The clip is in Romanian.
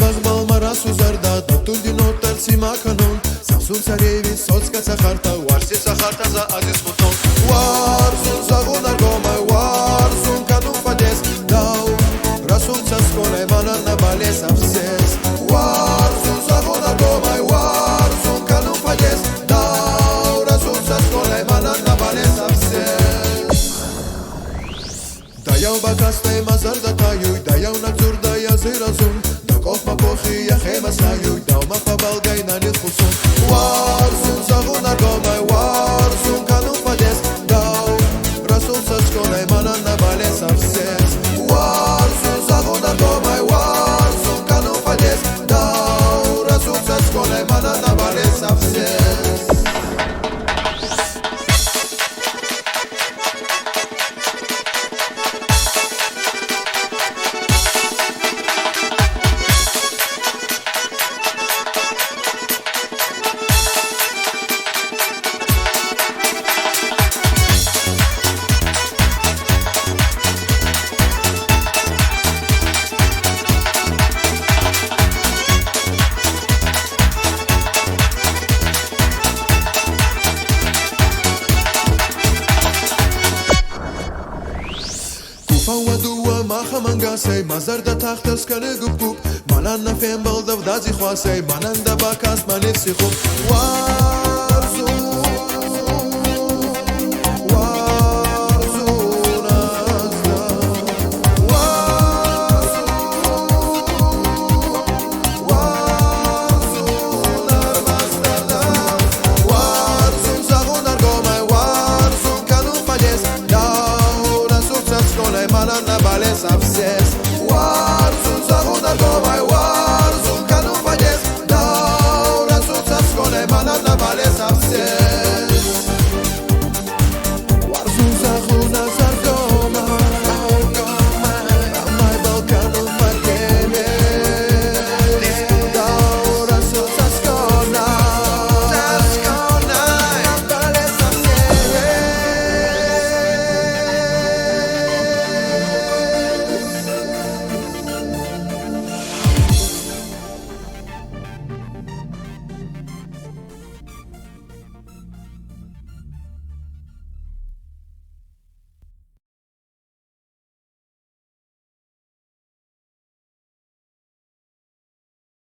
Avazmal marasu zarda Daptul din notar sima canon Samsung sarevi soțca sa harta Warsi sa harta za aziz muton Warzun zagun argomai Warzun canun fades Dau rasul sa scolai Manan na bales abses Warzun zagun argomai Warzun canun fades Dau rasul sa scolai Manan na bales abses Dayau bakastai mazar da tayui Dayau nakzur daya zirazun Kof ma pochi ya khema sayu dau ma fa balgai na nit khusun Warzun zagun argomai Warzun canun fades dau rasul sa scolai manan na bales abses Warzun zagun argomai Warzun canun fades dau rasul sa scolai manan na bales abses Fawadua mahamangase mazar da takhtas kane gupuk manan na fembal da dazi khwase manan da bakas manefsi khub Warzun Warzun azda Warzun armastada Warzun zagun argomai Warzun canun fades Manan na bales abses